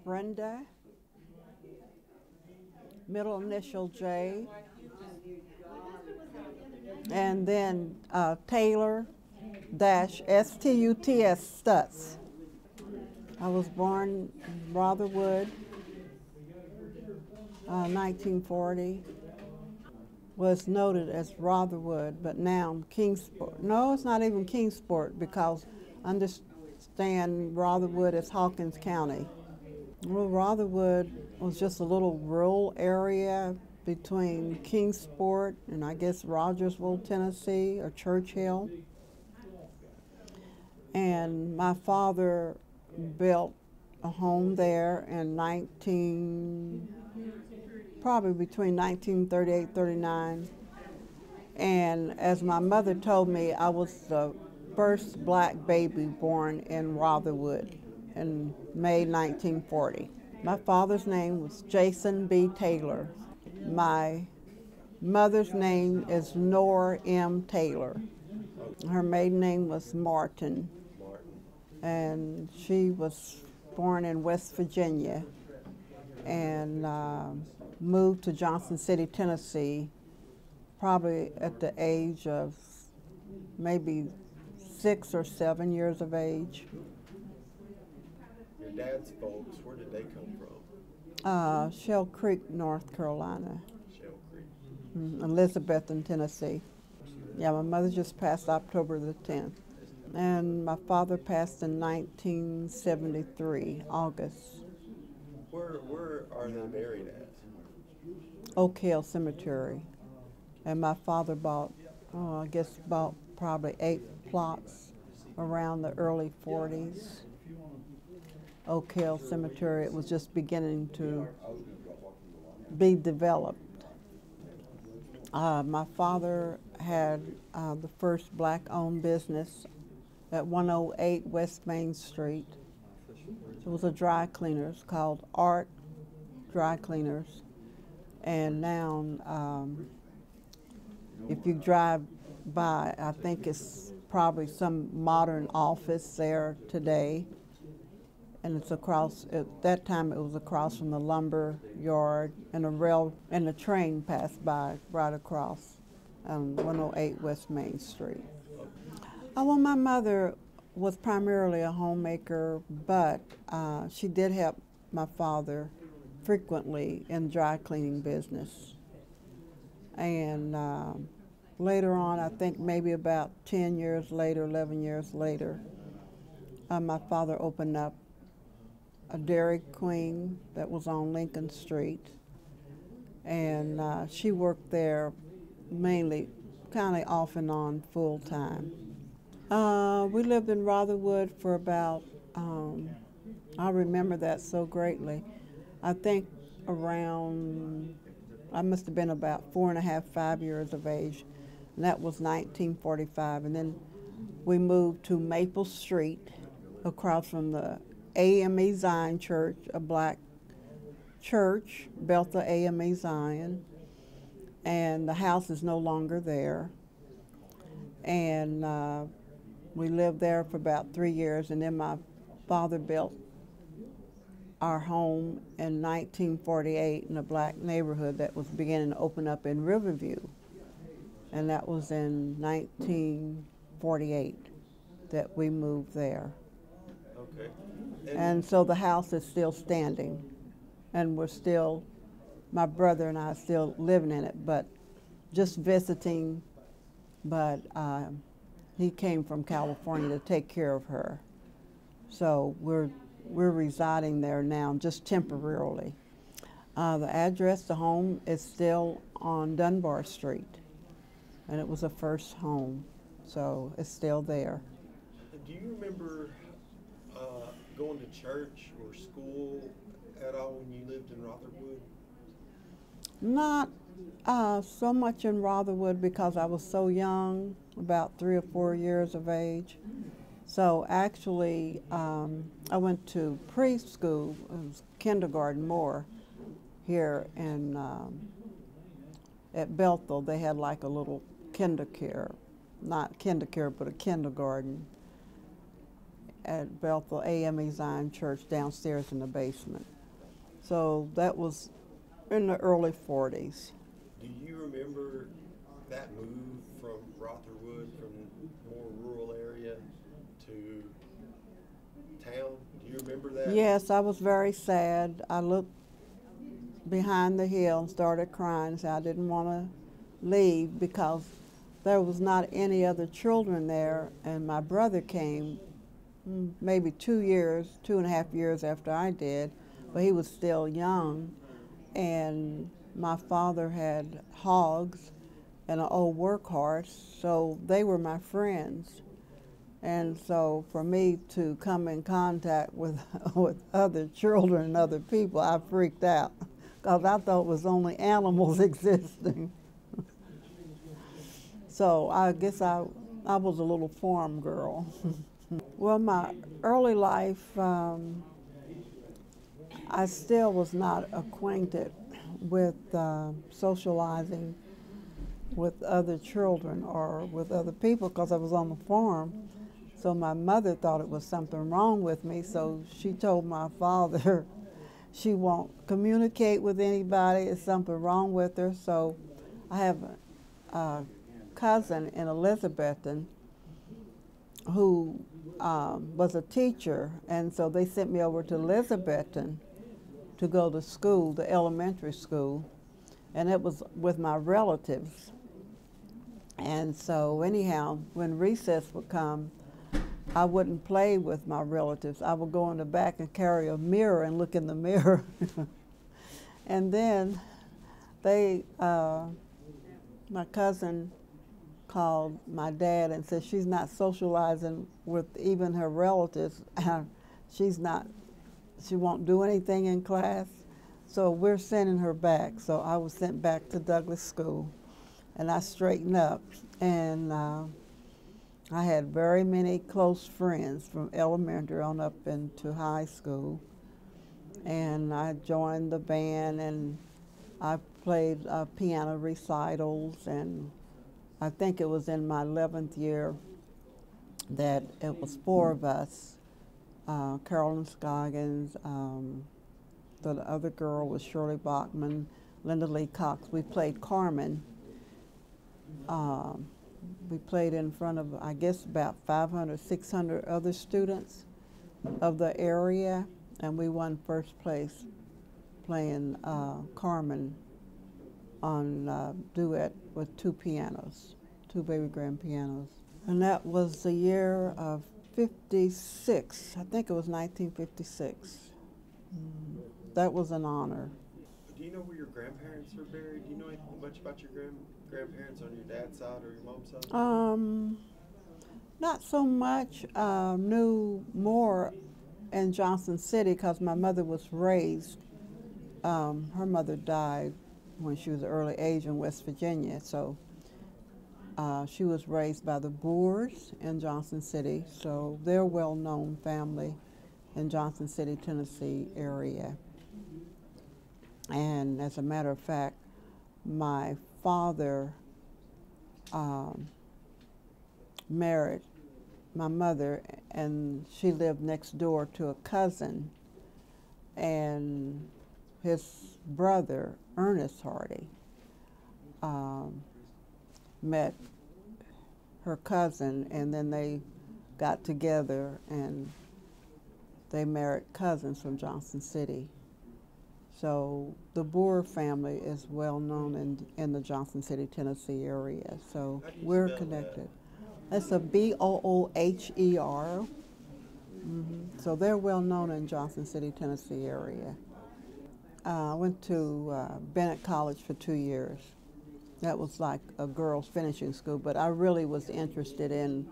Brenda, middle initial J, and then Taylor-Stuts. I was born in Rotherwood, 1940. Was noted as Rotherwood, but now Kingsport. No, it's not even Kingsport because understand Rotherwood is Hawkins County. Well, Rotherwood was just a little rural area between Kingsport and I guess Rogersville, Tennessee, or Churchill. And my father built a home there in probably between 1938 and 39. And as my mother told me, I was the first black baby born in Rotherwood in May 1940. My father's name was Jason B. Taylor. My mother's name is Nora M. Taylor. Her maiden name was Martin, and she was born in West Virginia and moved to Johnson City, Tennessee, probably at the age of maybe 6 or 7 years of age. Your dad's folks, where did they come from? Shell Creek, North Carolina. Shell Creek. Elizabethton, Tennessee. Yeah, my mother just passed October the 10th. And my father passed in 1973, August. Where are they buried at? Oak Hill Cemetery. And my father bought probably 8 plots around the early 40s. Oak Hill Cemetery, it was just beginning to be developed. My father had the first black-owned business at 108 West Main Street. It was a dry cleaners called Art Dry Cleaners. And now, if you drive by, I think it's probably some modern office there today. And it's across, at that time it was across from the lumber yard, and the train passed by right across 108 West Main Street. Well, my mother was primarily a homemaker, but she did help my father frequently in dry cleaning business. And later on, I think maybe about 10 years later, 11 years later, my father opened up a Dairy Queen that was on Lincoln Street. And she worked there mainly, kind of off and on full time. We lived in Rotherwood for about, I remember that so greatly. I think around, I must have been about 4.5, 5 years of age, and that was 1945. And then we moved to Maple Street across from the AME Zion Church, a black church, Bethel AME Zion, and the house is no longer there. And we lived there for about 3 years, and then my father built our home in 1948 in a black neighborhood that was beginning to open up in Riverview. And that was in 1948 that we moved there. Okay. And so the house is still standing, and my brother and I are still living in it, but just visiting. But he came from California to take care of her. So we're residing there now, just temporarily. The address, the home, is still on Dunbar Street, and it was a first home, so it's still there. Do you remember going to church or school at all when you lived in Rotherwood? Not so much in Rotherwood because I was so young, about 3 or 4 years of age. So actually, I went to preschool, it was kindergarten more, here in at Bethel. They had like a little not kindercare, but a kindergarten. at Bethel AME Zion Church downstairs in the basement. So that was in the early 40s. Do you remember that move from Rotherwood, from more rural area to town? Do you remember that? Yes, I was very sad. I looked behind the hill and started crying. So I didn't want to leave because there was not any other children there, and my brother came maybe 2.5 years after I did, but he was still young, and my father had hogs and an old workhorse, so they were my friends. And so for me to come in contact with other children and other people, I freaked out because I thought it was only animals existing. So I guess I was a little farm girl. Well, my early life, I still was not acquainted with socializing with other children or with other people because I was on the farm. So my mother thought it was something wrong with me, so she told my father she won't communicate with anybody, it's something wrong with her. So I have a cousin in Elizabethton who was a teacher, and so they sent me over to Elizabethton to go to school, the elementary school, and it was with my relatives. And so anyhow, when recess would come, I wouldn't play with my relatives. I would go in the back and carry a mirror and look in the mirror. And then my cousin called my dad and said she's not socializing with even her relatives. She won't do anything in class. So we're sending her back. So I was sent back to Douglas School, and I straightened up. And I had very many close friends from elementary on up into high school. And I joined the band, and I played piano recitals, and I think it was in my 11th year that it was 4 of us, Carolyn Scoggins, the other girl was Shirley Bachman, Linda Lee Cox. We played Carmen. We played in front of, I guess, about 500, 600 other students of the area, and we won first place playing Carmen on duet with 2 pianos, 2 baby grand pianos. And that was the year of 56. I think it was 1956. That was an honor. Do you know where your grandparents are buried? Do you know anything much about your grandparents on your dad's side or your mom's side? Not so much. Knew more in Johnson City because my mother was raised. Her mother died when she was an early age in West Virginia, so she was raised by the Boers in Johnson City, so they're a well-known family in Johnson City, Tennessee area. And as a matter of fact, my father married my mother, and she lived next door to a cousin, and his brother, Ernest Hardy, met her cousin, and then they got together and they married cousins from Johnson City. So the Boer family is well known in the Johnson City, Tennessee area. So we're connected. That's a B-O-O-H-E-R. So they're well known in Johnson City, Tennessee area. I went to Bennett College for 2 years. That was like a girls' finishing school, but I really was interested in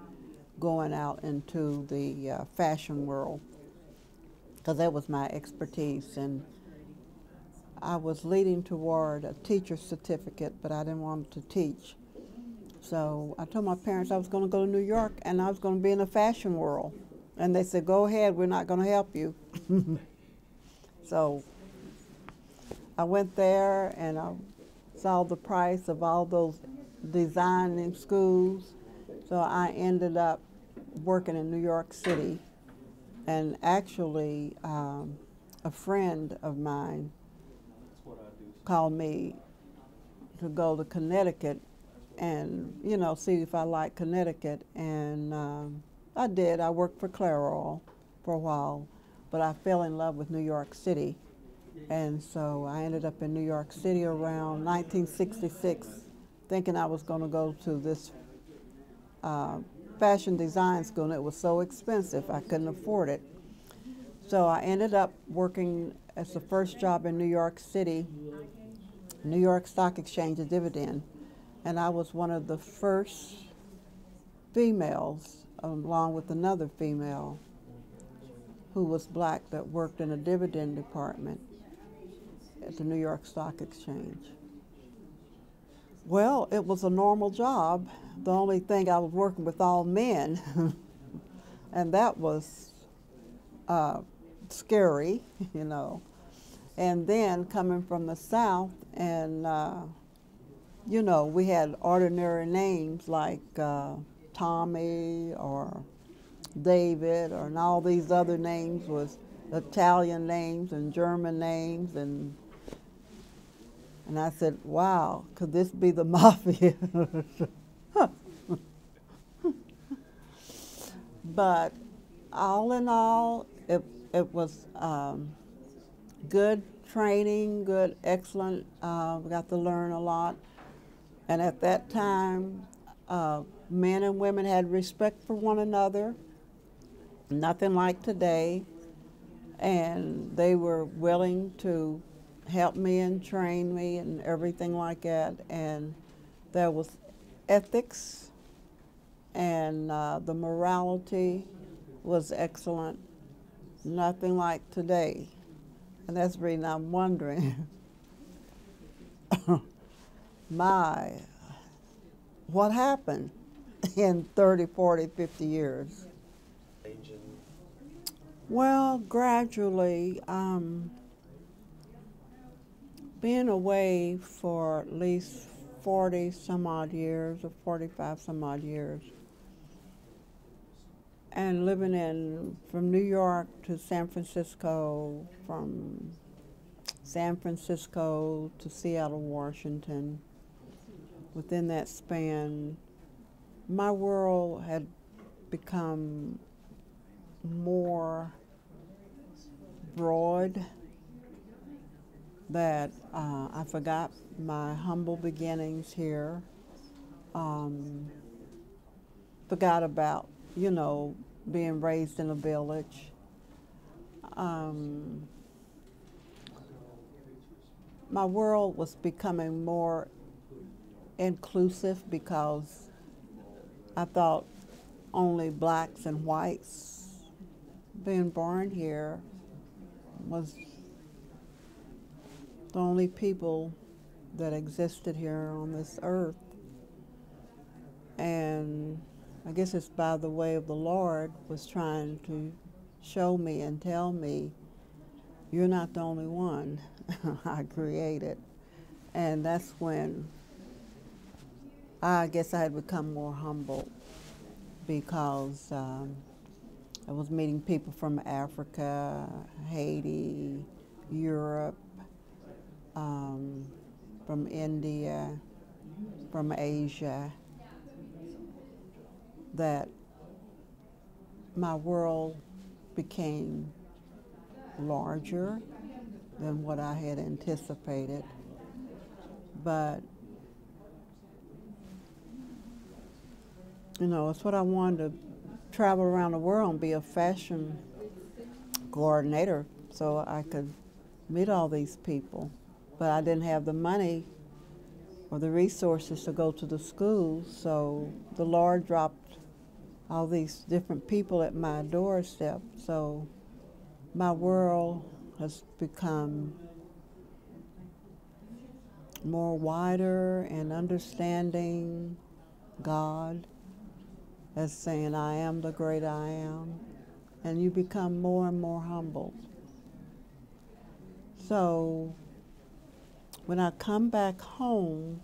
going out into the fashion world because that was my expertise. And I was leading toward a teacher's certificate, but I didn't want to teach. So I told my parents I was going to go to New York and I was going to be in the fashion world. And they said, go ahead, we're not going to help you. So I went there and I saw the price of all those designing schools. So I ended up working in New York City And actually, a friend of mine called me to go to Connecticut and, you know, see if I liked Connecticut. And I did. I worked for Clairol for a while, but I fell in love with New York City. And so I ended up in New York City around 1966, thinking I was going to go to this fashion design school, and it was so expensive I couldn't afford it. So I ended up working as the first job in New York City, New York Stock Exchange, a dividend. And I was one of the first females, along with another female who was black, that worked in a dividend department at the New York Stock Exchange. Well, it was a normal job. The only thing, I was working with all men, and that was scary, you know. And then coming from the South, and you know, we had ordinary names like Tommy or David, and all these other names was Italian names and German names, and I said, wow, could this be the mafia? But all in all, it was good training, good, excellent. We got to learn a lot. And at that time, men and women had respect for one another, nothing like today. And they were willing to help me and train me and everything like that. And there was ethics, and the morality was excellent, nothing like today. And that's the reason I'm wondering, what happened in 30, 40, 50 years? Well, gradually, being away for at least 40 some odd years, or 45 some odd years, and living from New York to San Francisco, from San Francisco to Seattle, Washington. Within that span, my world had become more broad, that I forgot my humble beginnings here, forgot about, you know, being raised in a village. My world was becoming more inclusive because I thought only blacks and whites. Being born here was the only people that existed here on this earth. And I guess it's by the way of the Lord was trying to show me and tell me, you're not the only one I created. And that's when I guess I had become more humble, because I was meeting people from Africa, Haiti, Europe, from India, from Asia, that my world became larger than what I had anticipated. But, you know, it's what I wanted, to travel around the world and be a fashion coordinator so I could meet all these people. But I didn't have the money or the resources to go to the schools, so the Lord dropped all these different people at my doorstep. So my world has become more wider and understanding God as saying, I am the great I am, and you become more and more humble. So when I come back home,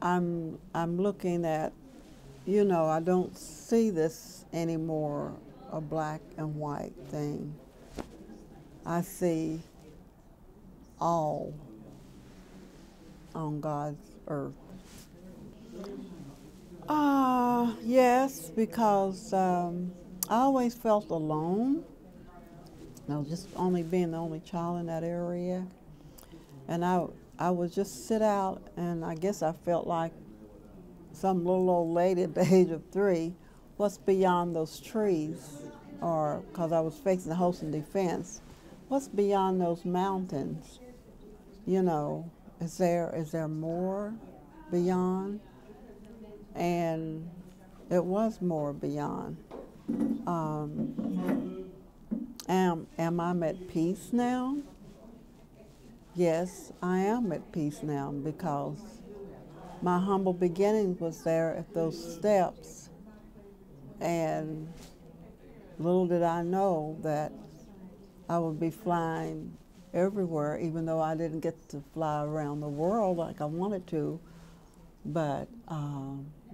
I'm looking at, you know, I don't see this anymore a black and white thing. I see all on God's earth. Yes, because I always felt alone. Just only being the only child in that area. And I would just sit out, and I guess I felt like some little old lady at the age of 3, what's beyond those trees? Or, because I was facing the host and defense, what's beyond those mountains? You know, is there more beyond? And it was more beyond. Am I at peace now? Yes, I am at peace now, because my humble beginning was there at those steps. And little did I know that I would be flying everywhere, even though I didn't get to fly around the world like I wanted to. But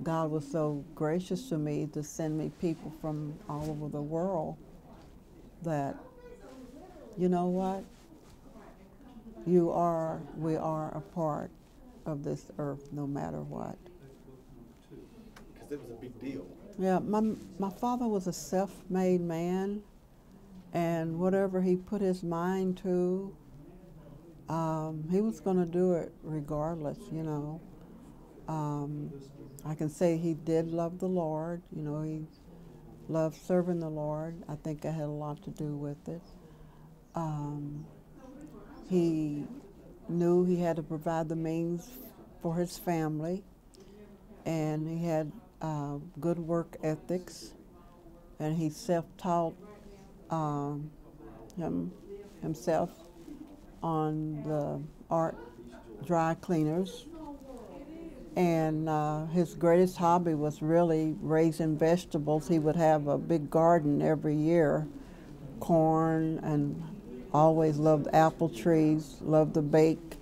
God was so gracious to me to send me people from all over the world that, you know what? We are a part of this earth no matter what. Because it was a big deal. Yeah, my father was a self-made man, and whatever he put his mind to, he was going to do it regardless, you know. I can say he did love the Lord, you know, he loved serving the Lord. I think I had a lot to do with it. He knew he had to provide the means for his family, and he had good work ethics, and he self-taught himself on the art dry cleaners. And his greatest hobby was really raising vegetables. He would have a big garden every year, corn, and always loved apple trees, loved to bake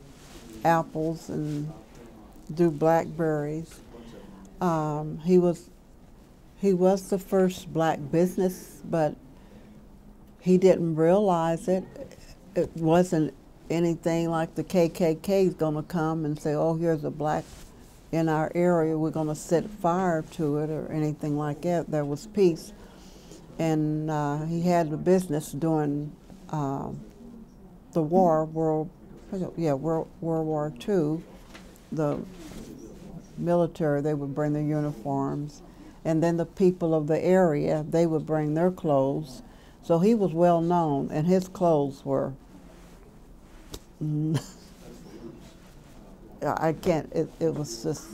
apples and do blackberries. He was the first black business, but he didn't realize it. It wasn't anything like the KKK is going to come and say, oh, here's a black in our area, we're going to set fire to it or anything like that. There was peace. And he had a business during the war, World War II. The military, they would bring their uniforms. And then the people of the area, they would bring their clothes. So he was well known, and his clothes were, it was just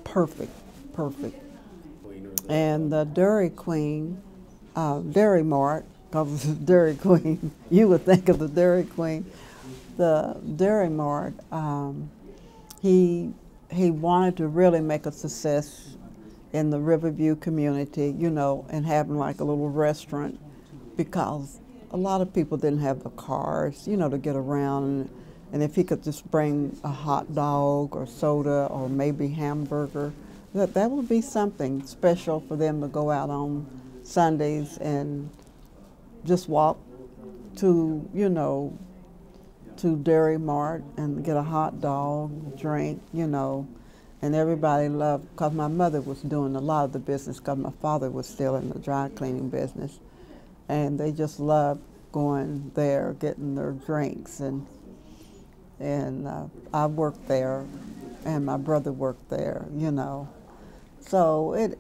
perfect. And the Dairy Queen, Dairy Mart, because it's Dairy Queen, you would think of the Dairy Queen. The Dairy Mart, he wanted to really make a success in the Riverview community, you know, and having like a little restaurant, because a lot of people didn't have the cars, you know, to get around. And if he could just bring a hot dog or soda or maybe hamburger, that would be something special for them to go out on Sundays and just walk to, you know, to Dairy Mart and get a hot dog, drink, you know. And everybody loved, because my mother was doing a lot of the business, because my father was still in the dry cleaning business. And they just loved going there, getting their drinks. And I worked there, and my brother worked there, you know. So it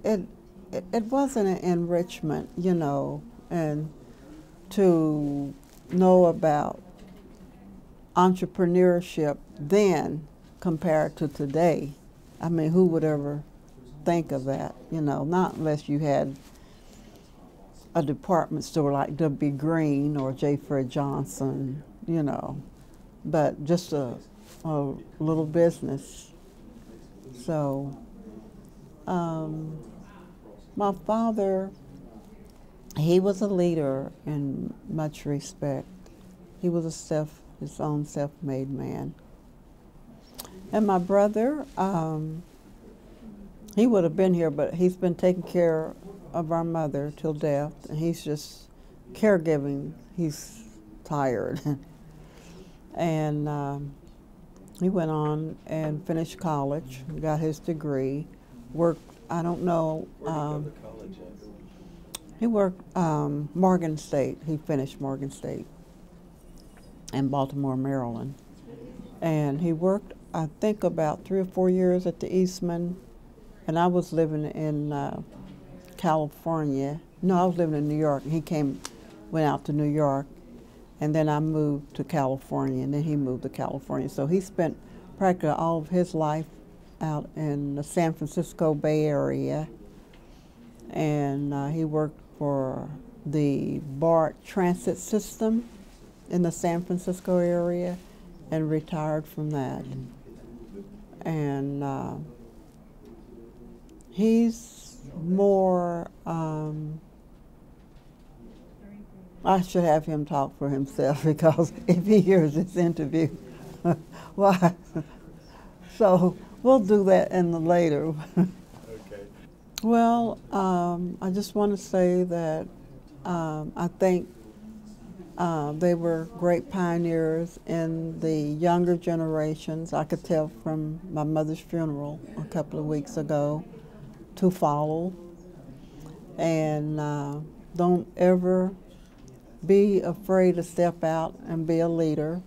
wasn't an enrichment, you know, and to know about entrepreneurship then compared to today. I mean, who would ever think of that, you know, not unless you had a department store like W. Green or J. Fred Johnson, you know, but just a little business. So my father, he was a leader in much respect. He was his own self-made man. And my brother, He would have been here, but he's been taking care of our mother till death, and he's just caregiving. He's tired. And he went on and finished college, got his degree, worked, I don't know. Where did you go to college at? He worked Morgan State. He finished Morgan State in Baltimore, Maryland. And he worked, I think, about 3 or 4 years at the Eastman. And I was living in California. No, I was living in New York. And he went out to New York. And then I moved to California, and then he moved to California. So he spent practically all of his life out in the San Francisco Bay Area. And he worked for the BART transit system in the San Francisco area and retired from that. And he's more, I should have him talk for himself, because if he hears this interview, why? So we'll do that in the later. Okay. Well, I just want to say that I think they were great pioneers in the younger generations. I could tell from my mother's funeral a couple of weeks ago, to follow. And don't ever be afraid to step out and be a leader.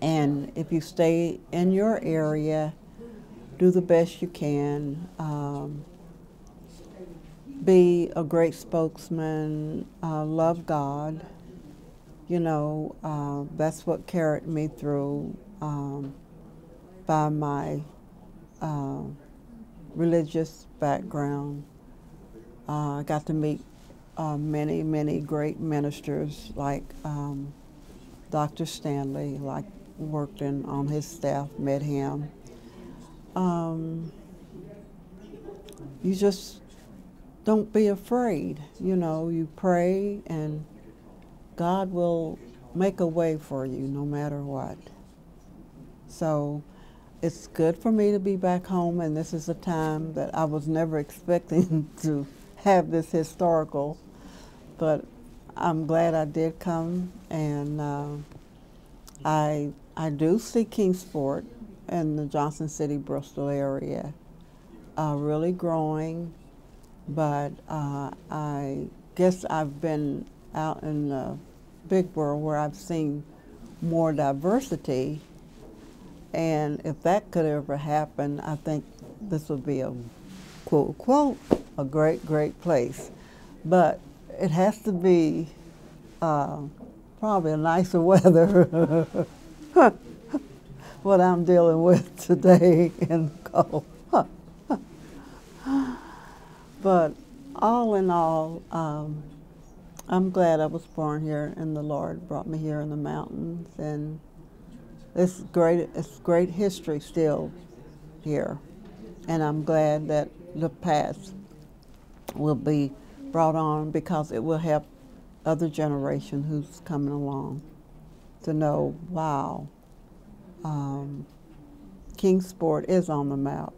And if you stay in your area, do the best you can. Be a great spokesman, love God. You know, that's what carried me through by my religious background. I got to meet many, many great ministers like Dr. Stanley, like worked on his staff, met him. You just don't be afraid. You know, you pray and God will make a way for you no matter what. So it's good for me to be back home, and this is a time that I was never expecting to have this historical, but I'm glad I did come. And I do see Kingsport in the Johnson City, Bristol area really growing, but I guess I've been out in the big world where I've seen more diversity, and if that could ever happen, I think this would be a quote, quote, a great, great place. But it has to be probably a nicer weather. What I'm dealing with today in cold. But all in all, I'm glad I was born here, and the Lord brought me here in the mountains, and it's great history still here. And I'm glad that the past will be brought on, because it will help other generation who's coming along to know, wow, Kingsport is on the map.